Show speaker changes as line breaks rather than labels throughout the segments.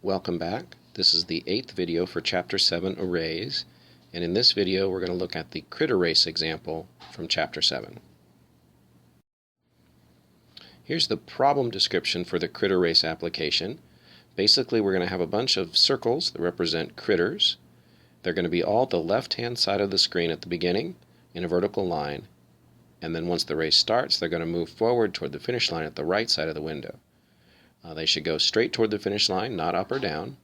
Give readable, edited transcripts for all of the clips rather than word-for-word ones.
Welcome back. This is the 8th video for Chapter 7 Arrays, and in this video we're going to look at the CritterRace example from Chapter 7. Here's the problem description for the CritterRace application. Basically we're going to have a bunch of circles that represent critters. They're going to be all at the left-hand side of the screen at the beginning in a vertical line, and then once the race starts they're going to move forward toward the finish line at the right side of the window. They should go straight toward the finish line, not up or down,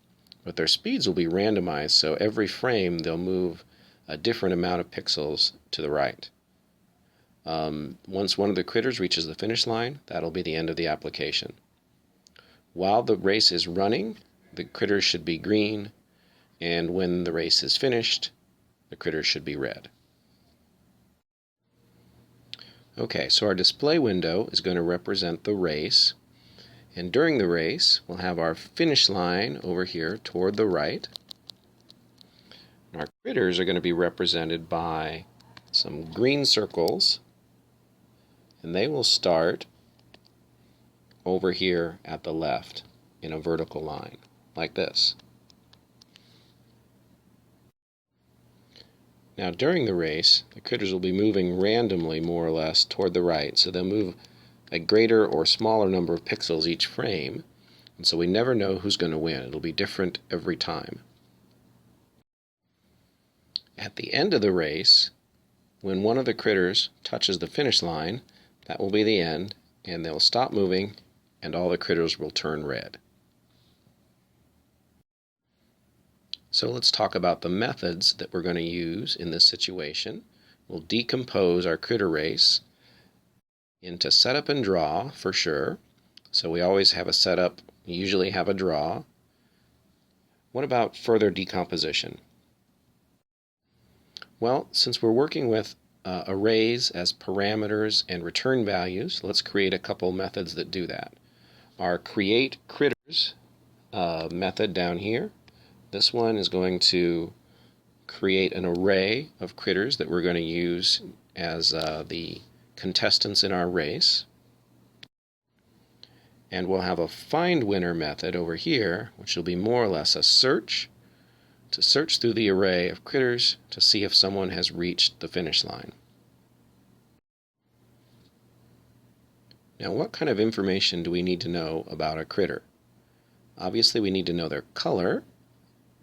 but their speeds will be randomized, so every frame they'll move a different amount of pixels to the right. Once one of the critters reaches the finish line, that'll be the end of the application. While the race is running, the critters should be green, and when the race is finished, the critters should be red. Okay, so our display window is going to represent the race. And during the race, we'll have our finish line over here toward the right. And our critters are going to be represented by some green circles, and they will start over here at the left in a vertical line, like this. Now during the race, the critters will be moving randomly, more or less, toward the right, so they'll move a greater or smaller number of pixels each frame, and so we never know who's going to win. It'll be different every time. At the end of the race, when one of the critters touches the finish line, that will be the end, and they'll stop moving, and all the critters will turn red. So let's talk about the methods that we're going to use in this situation. We'll decompose our CritterRace into setup and draw for sure. So we always have a setup, usually have a draw. What about further decomposition? Well, since we're working with arrays as parameters and return values, let's create a couple methods that do that. Our createCritters method down here, this one is going to create an array of critters that we're going to use as the contestants in our race. And we'll have a find winner method over here, which will be more or less a search, to search through the array of critters to see if someone has reached the finish line. Now, what kind of information do we need to know about a critter? Obviously we need to know their color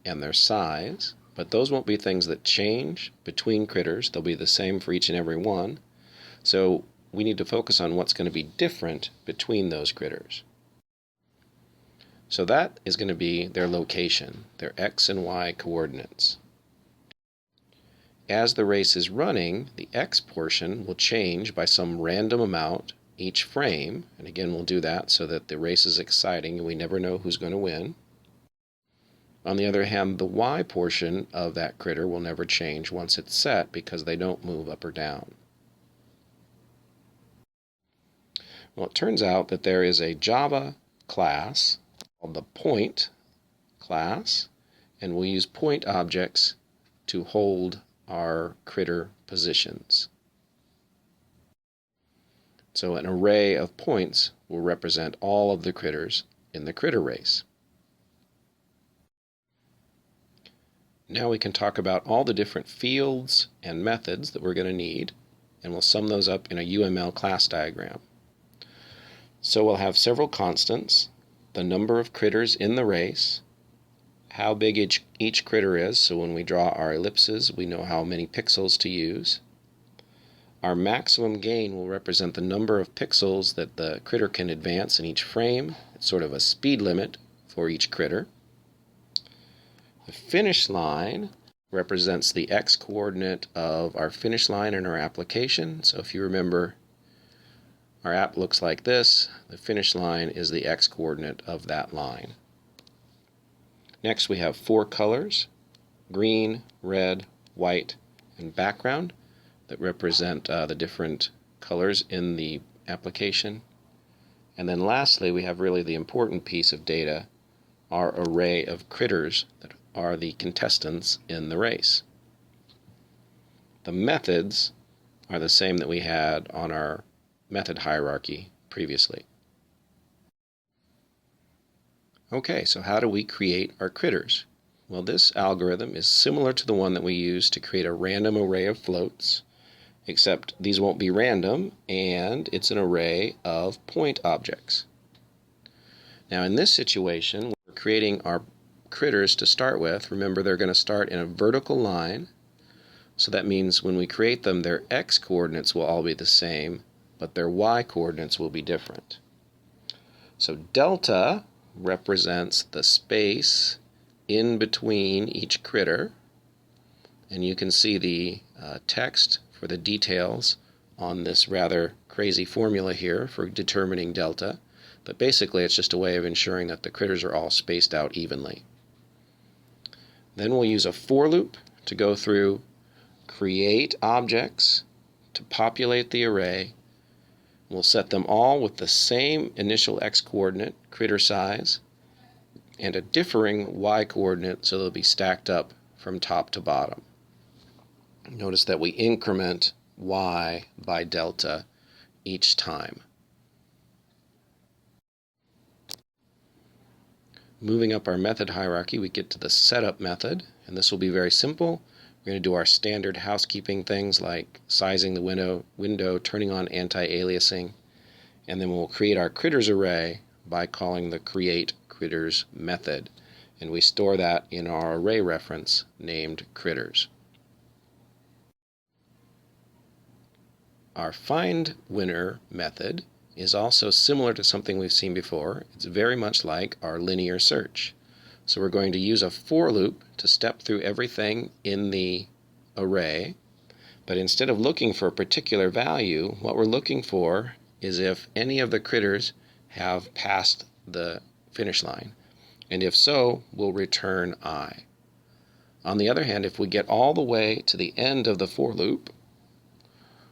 and their size, but those won't be things that change between critters. They'll be the same for each and every one. So we need to focus on what's going to be different between those critters. So that is going to be their location, their X and Y coordinates. As the race is running, the X portion will change by some random amount each frame, and again we'll do that so that the race is exciting and we never know who's going to win. On the other hand, the Y portion of that critter will never change once it's set because they don't move up or down. Well, it turns out that there is a Java class called the point class, and we'll use point objects to hold our critter positions. So an array of points will represent all of the critters in the CritterRace. Now we can talk about all the different fields and methods that we're going to need, and we'll sum those up in a UML class diagram. So we'll have several constants: the number of critters in the race, how big each critter is, so when we draw our ellipses we know how many pixels to use. Our maximum gain will represent the number of pixels that the critter can advance in each frame. It's sort of a speed limit for each critter. The finish line represents the X coordinate of our finish line in our application. So if you remember, our app looks like this. The finish line is the X coordinate of that line. Next we have 4 colors: green, red, white, and background, that represent the different colors in the application. And then lastly we have really the important piece of data, our array of critters that are the contestants in the race. The methods are the same that we had on our method hierarchy previously. Okay, so how do we create our critters? Well, this algorithm is similar to the one that we use to create a random array of floats, except these won't be random, and it's an array of point objects. Now in this situation, we're creating our critters to start with. Remember, they're going to start in a vertical line, so that means when we create them, their x coordinates will all be the same, but their y coordinates will be different. So delta represents the space in between each critter, and you can see the text for the details on this rather crazy formula here for determining delta, but basically it's just a way of ensuring that the critters are all spaced out evenly. Then we'll use a for loop to go through, create objects to populate the array. We'll set them all with the same initial x coordinate, critter size, and a differing y coordinate, so they'll be stacked up from top to bottom. Notice that we increment y by delta each time. Moving up our method hierarchy, we get to the setup method, and this will be very simple. We're going to do our standard housekeeping things like sizing the window, turning on anti-aliasing, and then we'll create our critters array by calling the createCritters method, and we store that in our array reference named critters. Our findWinner method is also similar to something we've seen before. It's very much like our linear search. So we're going to use a for loop to step through everything in the array, but instead of looking for a particular value, what we're looking for is if any of the critters have passed the finish line, and if so, we'll return I. On the other hand, if we get all the way to the end of the for loop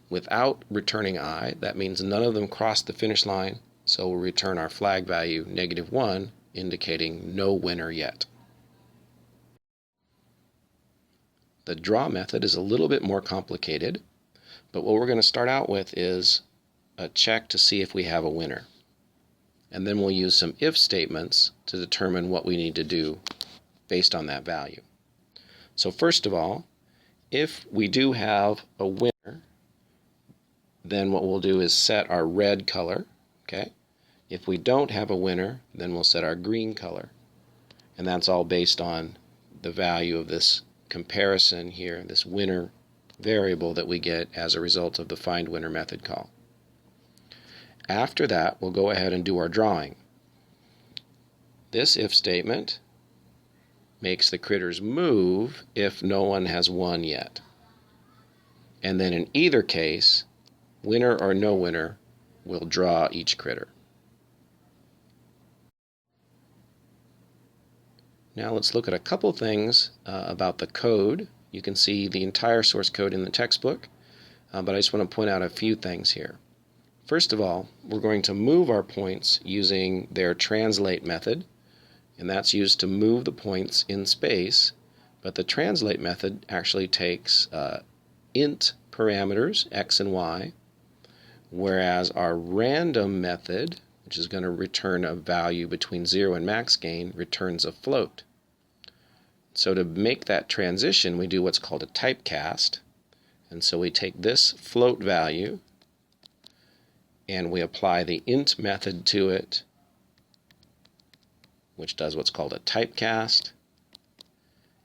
without returning I, that means none of them crossed the finish line, so we'll return our flag value -1, indicating no winner yet. The draw method is a little bit more complicated, but what we're going to start out with is a check to see if we have a winner. And then we'll use some if statements to determine what we need to do based on that value. So first of all, if we do have a winner, then what we'll do is set our red color. Okay? If we don't have a winner, then we'll set our green color. And that's all based on the value of this comparison here, this winner variable that we get as a result of the findWinner method call. After that, we'll go ahead and do our drawing. This if statement makes the critters move if no one has won yet. And then in either case, winner or no winner, we'll draw each critter. Now let's look at a couple things about the code. You can see the entire source code in the textbook, but I just want to point out a few things here. First of all, we're going to move our points using their translate method, and that's used to move the points in space, but the translate method actually takes int parameters, x and y, whereas our random method, which is going to return a value between 0 and max gain, returns a float. So to make that transition, we do what's called a typecast. And so we take this float value and we apply the int method to it, which does what's called a typecast,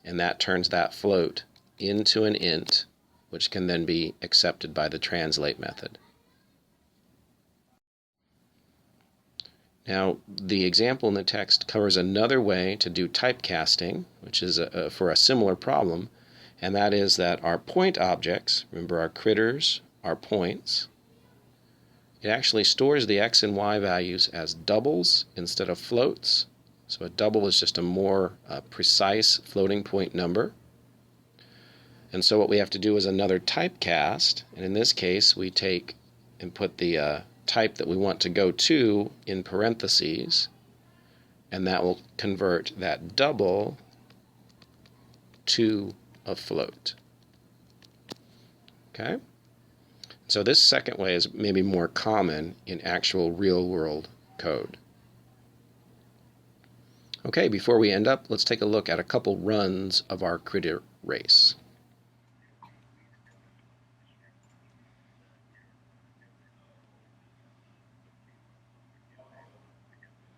and that turns that float into an int, which can then be accepted by the translate method. Now, the example in the text covers another way to do typecasting, which is for a similar problem, and that is that our point objects, remember our critters, our points, it actually stores the x and y values as doubles instead of floats. So a double is just a more precise floating point number. And so what we have to do is another typecast, and in this case we take and put the type that we want to go to in parentheses, and that will convert that double to a float. Okay? So this second way is maybe more common in actual real-world code. Okay, before we end up, let's take a look at a couple runs of our CritterRace.